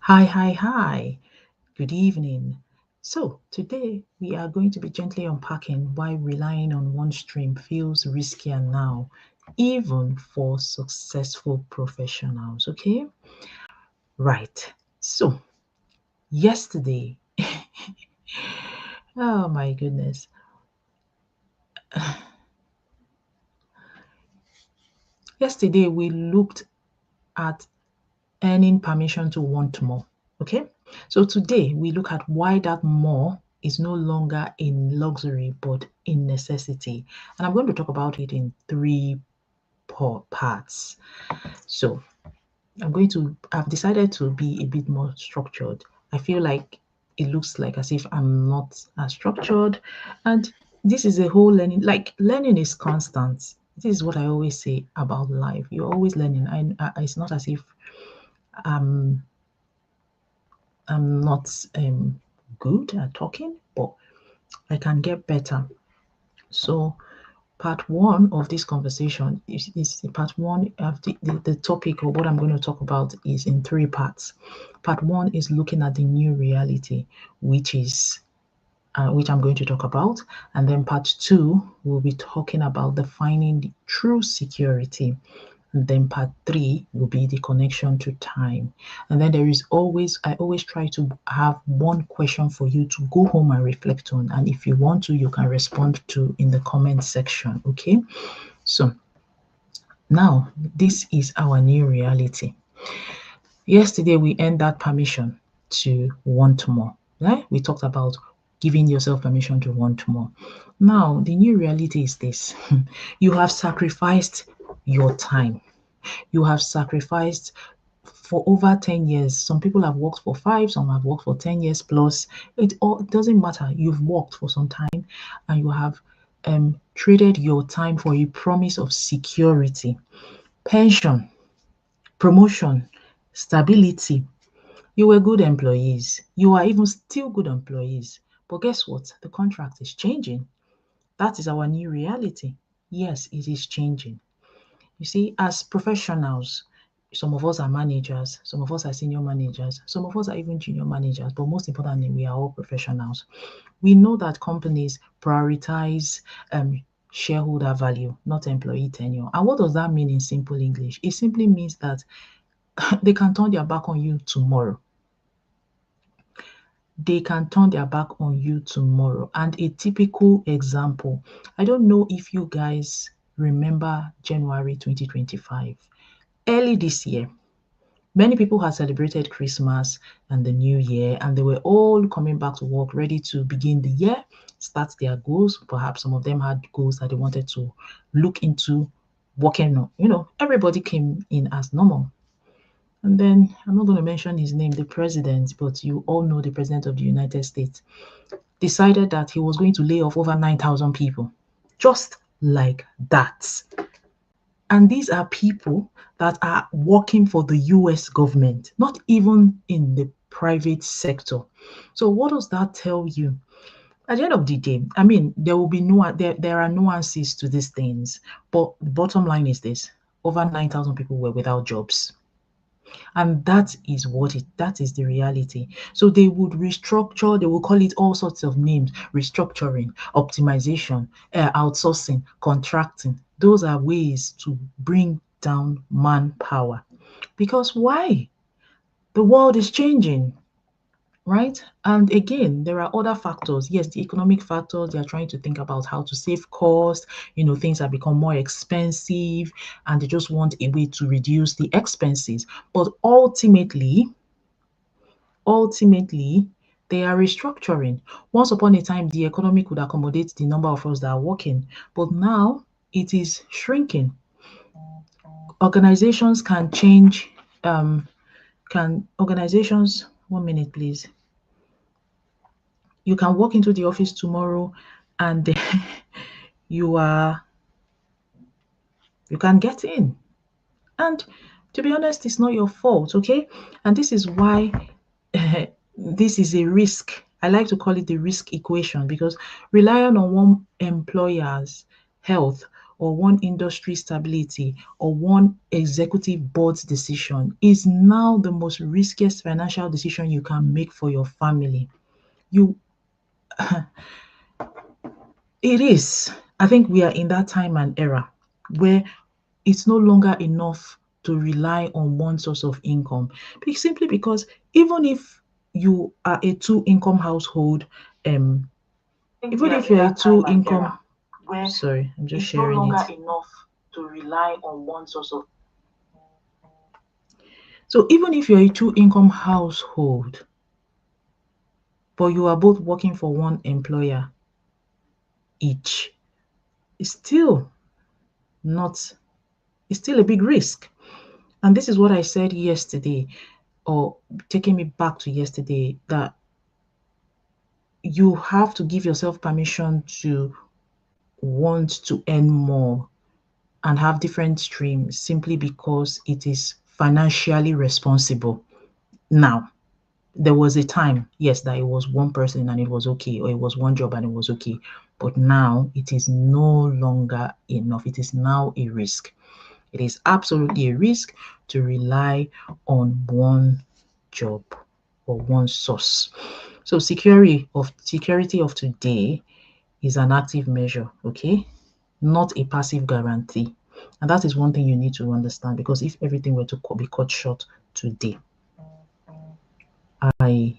Hi. Good evening. So, today we are going to be gently unpacking why relying on one stream feels riskier now, even for successful professionals. Okay? Right. So, yesterday, oh my goodness. Yesterday, we looked at earning permission to want more. Okay? So, today we look at why that more is no longer in luxury but in necessity. And I'm going to talk about it in three parts. So, I've decided to be a bit more structured. I feel like it looks like as if I'm not as structured. And this is a whole learning, like learning is constant. This is what I always say about life. You're always learning. It's not as if I'm I'm not good at talking, but I can get better. So, part one of this conversation is part one of the topic of what I'm going to talk about is in three parts. Part one is looking at the new reality, which I'm going to talk about. And then part two, we'll be talking about defining the true security. And then part three will be the connection to time. And then I always try to have one question for you to go home and reflect on. And if you want to, you can respond to in the comment section. Okay. So now this is our new reality. Yesterday, we earned that permission to want more. Right? We talked about giving yourself permission to want more. Now, the new reality is this you have sacrificed your time. You have sacrificed for over 10 years. Some people have worked for 5, some have worked for 10 years plus. It doesn't matter. You've worked for some time and you have traded your time for a promise of security, pension, promotion, stability. You were good employees. You are even still good employees. But guess what? The contract is changing. That is our new reality. Yes, it is changing. You see, as professionals, some of us are managers, some of us are senior managers, some of us are even junior managers, but most importantly, we are all professionals. We know that companies prioritize shareholder value, not employee tenure. And what does that mean in simple English? It simply means that they can turn their back on you tomorrow. They can turn their back on you tomorrow. And a typical example, I don't know if you guys remember January 2025. Early this year, many people had celebrated Christmas and the New Year, and they were all coming back to work, ready to begin the year, start their goals. Perhaps some of them had goals that they wanted to look into working on. Everybody came in as normal. And then I'm not going to mention his name, the president, but you all know the president of the United States decided that he was going to lay off over 9,000 people. Just like that. And these are people that are working for the US government, not even in the private sector. So, what does that tell you? At the end of the day, I mean, there are nuances to these things, but the bottom line is this: over 9,000 people were without jobs. And that is the reality. So they would restructure, they will call it all sorts of names: restructuring, optimization, outsourcing, contracting. Those are ways to bring down manpower. Because why? The world is changing, right? And again, there are other factors. Yes, the economic factors, they are trying to think about how to save costs. Things have become more expensive and they just want a way to reduce the expenses. But ultimately, they are restructuring. Once upon a time, the economy could accommodate the number of us that are working, but now it is shrinking. Organizations can change. Can organizations, 1 minute, please. You can walk into the office tomorrow and you are you can get in. And to be honest, it's not your fault, okay? And this is why this is a risk. I like to call it the risk equation because relying on one employer's health or one industry stability or one executive board's decision is now the most riskiest financial decision you can make for your family. You It is. I think we are in that time and era where it's no longer enough to rely on one source of income. Simply because even if you are a two-income household, even if you're a two-income, sorry, I'm just sharing it. Enough to rely on one source of. So even if you're a two-income household, but you are both working for one employer each, it's still not, it's still a big risk. And this is what I said yesterday, or taking me back to yesterday, that you have to give yourself permission to want to earn more and have different streams simply because it is financially responsible. Now, there was a time, yes, that it was one person and it was okay, or it was one job and it was okay. But now it is no longer enough. It is now a risk. It is absolutely a risk to rely on one job or one source. So security of today is an active measure, okay? Not a passive guarantee. And that is one thing you need to understand, because if everything were to be cut short today, I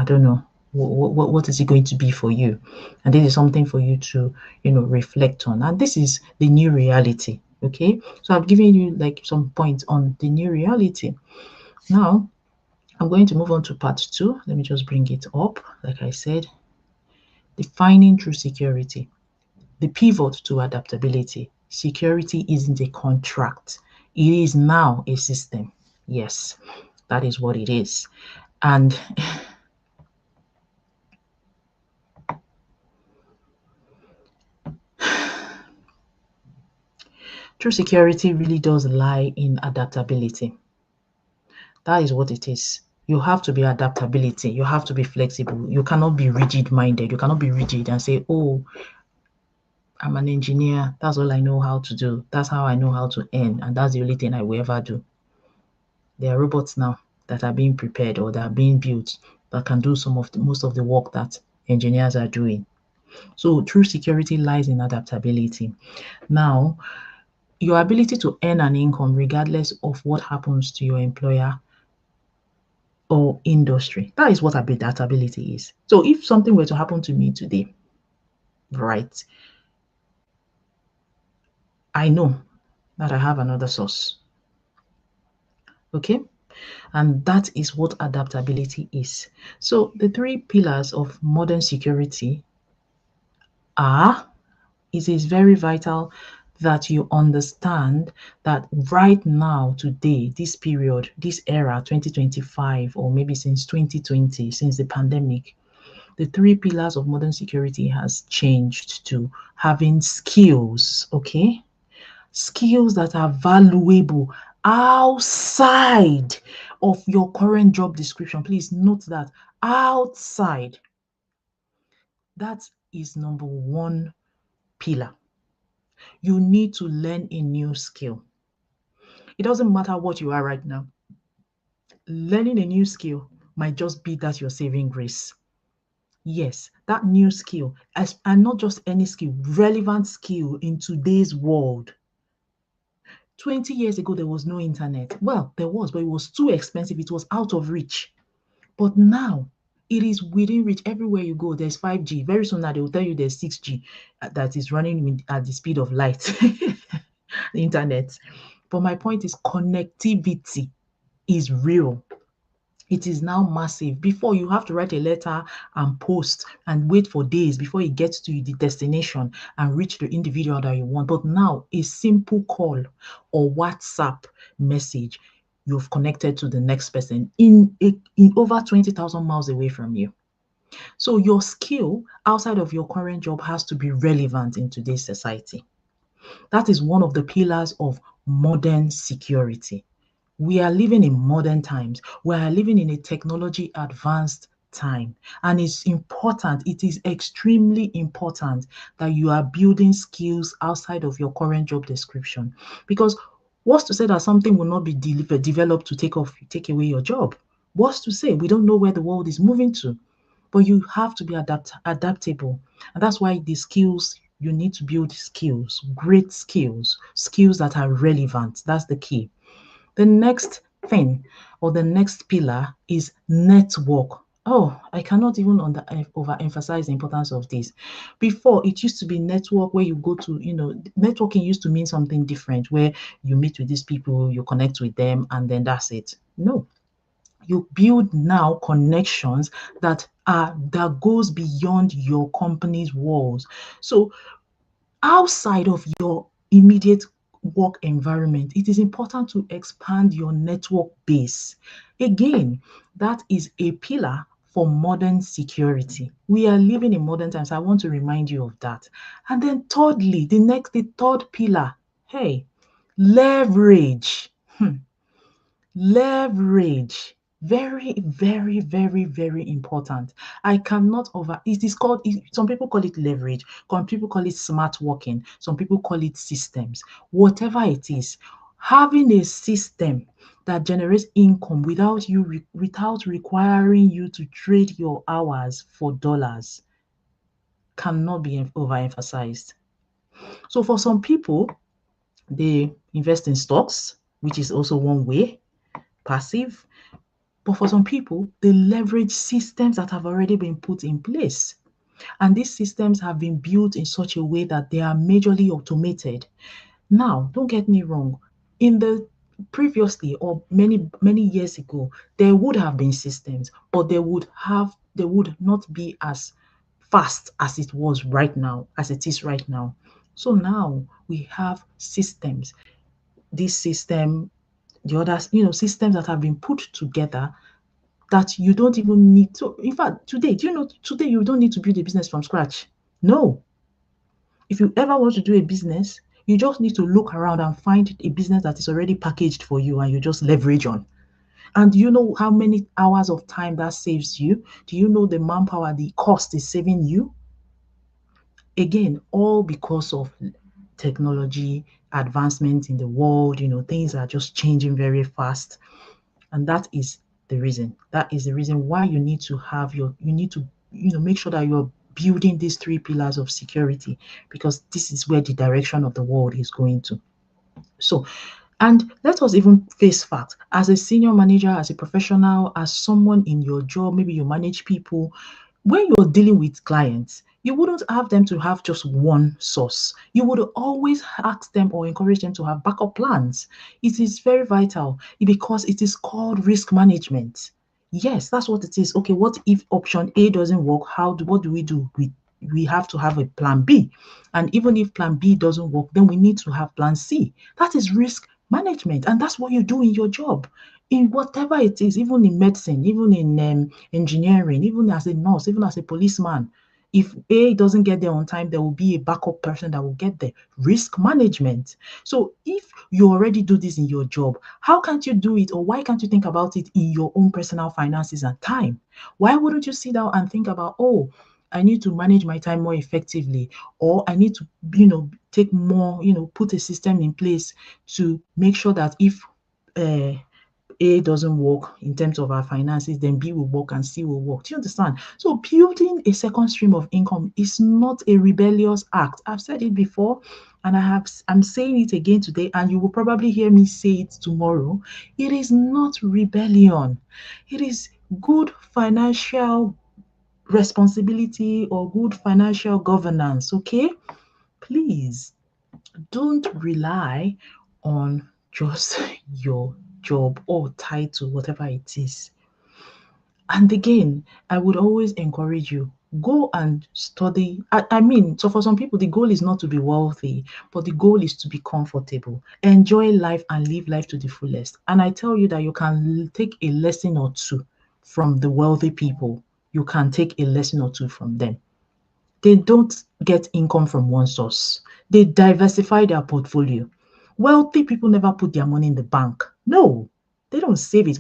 don't know what is it going to be for you. And this is something for you to reflect on. And this is the new reality. Okay, so I've given you like some points on the new reality. Now I'm going to move on to part 2. Let me just bring it up. Like I said, defining true security, the pivot to adaptability. Security isn't a contract, it is now a system. Yes, that is what it is. And true security really does lie in adaptability. That is what it is. You have to be adaptability. You have to be flexible. You cannot be rigid-minded. You cannot be rigid and say, oh, I'm an engineer. That's all I know how to do. That's how I know how to earn. And that's the only thing I will ever do. There are robots now that are being prepared or that are being built that can do most of the work that engineers are doing. So true security lies in adaptability. Now, your ability to earn an income regardless of what happens to your employer or industry. That is what adaptability is. So if something were to happen to me today, right, I know that I have another source. Okay? And that is what adaptability is. So the 3 pillars of modern security are, it is very vital that you understand that right now, today, this period, this era, 2025, or maybe since 2020, since the pandemic, the 3 pillars of modern security has changed to having skills, okay? Skills that are valuable outside of your current job description. Please note that outside. That is number 1 pillar. You need to learn a new skill. It doesn't matter what you are right now. Learning a new skill might just be that your saving grace. Yes, that new skill, and not just any skill, relevant skill in today's world. 20 years ago, there was no internet. Well, there was, but it was too expensive. It was out of reach. But now, it is within reach. Everywhere you go, there's 5G. Very soon now, they will tell you there's 6G that is running at the speed of light, the internet. But my point is connectivity is real. It is now massive. Before, you have to write a letter and post and wait for days before it gets to the destination and reach the individual that you want. But now, a simple call or WhatsApp message, you've connected to the next person in over 20,000 miles away from you. So your skill outside of your current job has to be relevant in today's society. That is one of the pillars of modern security. We are living in modern times. We are living in a technology advanced time. And it's important, it is extremely important that you are building skills outside of your current job description. Because what's to say that something will not be developed to take away your job? What's to say? We don't know where the world is moving to. But you have to be adaptable. And that's why the skills, you need to build skills, great skills, skills that are relevant. That's the key. The next thing or the next pillar is network. Oh, I cannot even overemphasize the importance of this. Before, it used to be network where you go to, networking used to mean something different where you meet with these people, you connect with them, and then that's it. No, you build now connections that goes beyond your company's walls. So outside of your immediate work environment, it is important to expand your network base. Again, that is a pillar for modern security. We are living in modern times. I want to remind you of that. And then thirdly, the third pillar, hey, leverage. Leverage. Very, very, very, very important. I cannot it is called, some people call it leverage, some people call it smart working, some people call it systems. Whatever it is, having a system that generates income without requiring you to trade your hours for dollars cannot be overemphasized. So for some people, they invest in stocks, which is also one way, passive. But for some people, they leverage systems that have already been put in place. And these systems have been built in such a way that they are majorly automated. Now, don't get me wrong, in the previously or many years ago, there would have been systems, but they would not be as fast as it was right now, as it is right now. So now we have systems. This system, the others, systems that have been put together that you don't even need to. In fact, today, do you know, today you don't need to build a business from scratch. No. If you ever want to do a business, you just need to look around and find a business that is already packaged for you and you just leverage on. And do you know how many hours of time that saves you? Do you know the manpower, the cost is saving you? Again, all because of technology, advancement in the world, things are just changing very fast. And that is the reason. That is the reason why you need to make sure that you're building these three pillars of security, because this is where the direction of the world is going to. So, and let us even face fact. As a senior manager, as a professional, as someone in your job, maybe you manage people, when you're dealing with clients, you wouldn't have them to have just one source. You would always ask them or encourage them to have backup plans. It is very vital because it is called risk management. Yes, that's what it is. Okay, what if option A doesn't work? What do we do? We have to have a plan B. And even if plan B doesn't work, then we need to have plan C. That is risk management. And that's what you do in your job, in whatever it is, even in medicine, even in engineering, even as a nurse, even as a policeman. If A doesn't get there on time, there will be a backup person that will get there. Risk management. So if you already do this in your job, how can't you do it, or why can't you think about it in your own personal finances and time? Why wouldn't you sit down and think about, oh, I need to manage my time more effectively, or I need to, take more, put a system in place to make sure that if uh, A doesn't work in terms of our finances, then B will work and C will work. Do you understand? So building a second stream of income is not a rebellious act. I've said it before, and I'm saying it again today, and you will probably hear me say it tomorrow. It is not rebellion. It is good financial responsibility or good financial governance. Okay, please don't rely on just your job or title, whatever it is. And again, I would always encourage you, go and study. I mean, so for some people, the goal is not to be wealthy, but the goal is to be comfortable, enjoy life, and live life to the fullest. And I tell you that you can take a lesson or two from the wealthy people. You can take a lesson or two from them. They don't get income from one source. They diversify their portfolio. Wealthy people never put their money in the bank. No, They don't save it.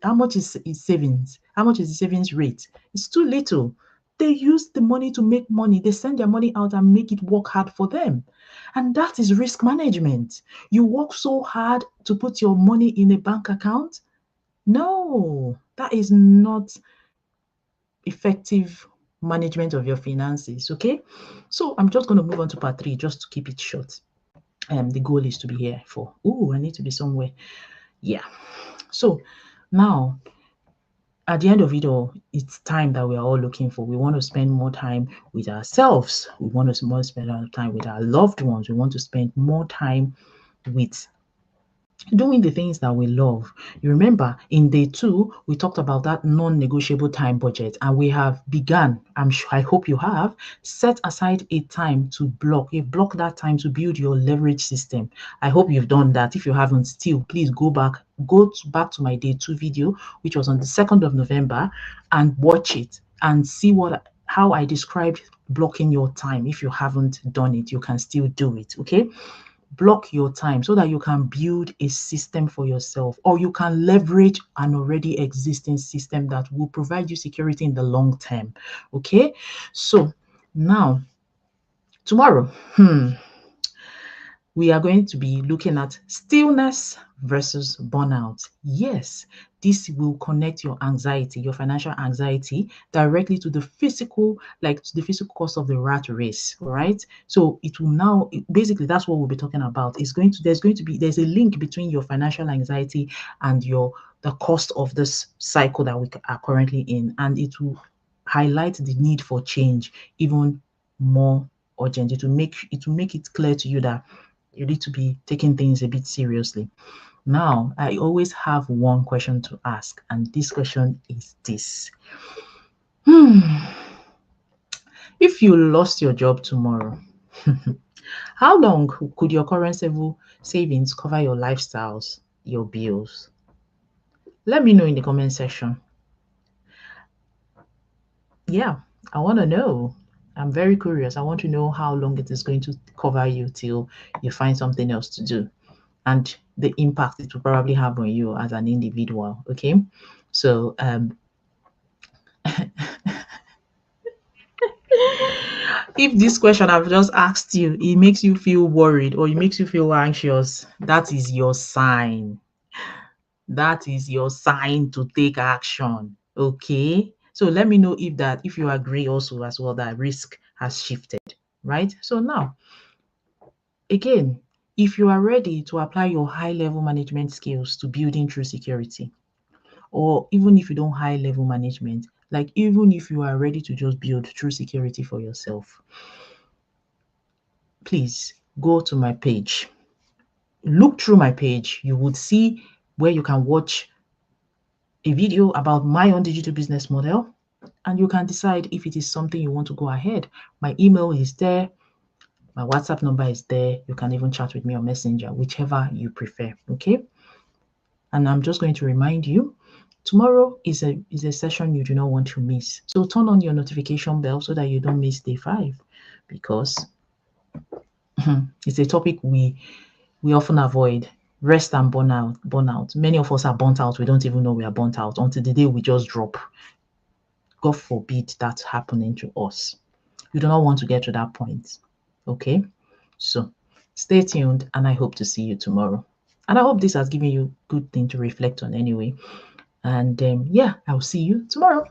How much is savings? How much is the savings rate? It's too little. They use the money to make money. They send their money out and make it work hard for them. And that is risk management. You work so hard to put your money in a bank account. No, that is not effective management of your finances. Okay. So I'm just going to move on to part 3 just to keep it short. The goal is to be here for, I need to be somewhere. Yeah. So now at the end of it all, it's time that we are all looking for. We want to spend more time with ourselves. We want to spend more time with our loved ones. We want to spend more time with doing the things that we love. You remember in day 2, we talked about that non-negotiable time budget, and we have begun, I hope you have, set aside a time to block that time to build your leverage system. I hope you've done that. If you haven't still, please go back to my day 2 video, which was on the 2nd of November, and watch it and see how I described blocking your time. If you haven't done it, you can still do it, okay? Block your time so that you can build a system for yourself, or you can leverage an already existing system that will provide you security in the long term. Okay, so now tomorrow we are going to be looking at stillness versus burnout. Yes, this will connect your anxiety, your financial anxiety, directly to the physical, to the physical cost of the rat race. All right. So it will now basically that's what we'll be talking about. There's a link between your financial anxiety and the cost of this cycle that we are currently in, and it will highlight the need for change even more urgent. It will make it clear to you that you need to be taking things a bit seriously. Now, I always have one question to ask, and this question is this. If you lost your job tomorrow, how long could your current savings cover your lifestyles, your bills? Let me know in the comment section. Yeah, I want to know. I'm very curious. I want to know how long it is going to cover you till you find something else to do, and the impact it will probably have on you as an individual. Okay, so if this question I've just asked you, it makes you feel worried or it makes you feel anxious, that is your sign. That is your sign to take action. Okay, so let me know if you agree also as well that risk has shifted, right? So now again, if you are ready to apply your high level management skills to building true security, or even if you don't high level management, even if you are ready to just build true security for yourself, please go to my page. Look through my page. You would see where you can watch a video about my own digital business model, and you can decide if it is something you want to go ahead. My email is there. My WhatsApp number is there. You can even chat with me on Messenger, whichever you prefer. Okay. And I'm just going to remind you, tomorrow is a session you do not want to miss. So turn on your notification bell so that you don't miss day 5, because it's a topic we often avoid. Rest and burnout. Many of us are burnt out. We don't even know we are burnt out until the day we just drop. God forbid that happening to us. You do not want to get to that point. Okay? So stay tuned, and I hope to see you tomorrow. And I hope this has given you good thing to reflect on anyway. And yeah, I'll see you tomorrow.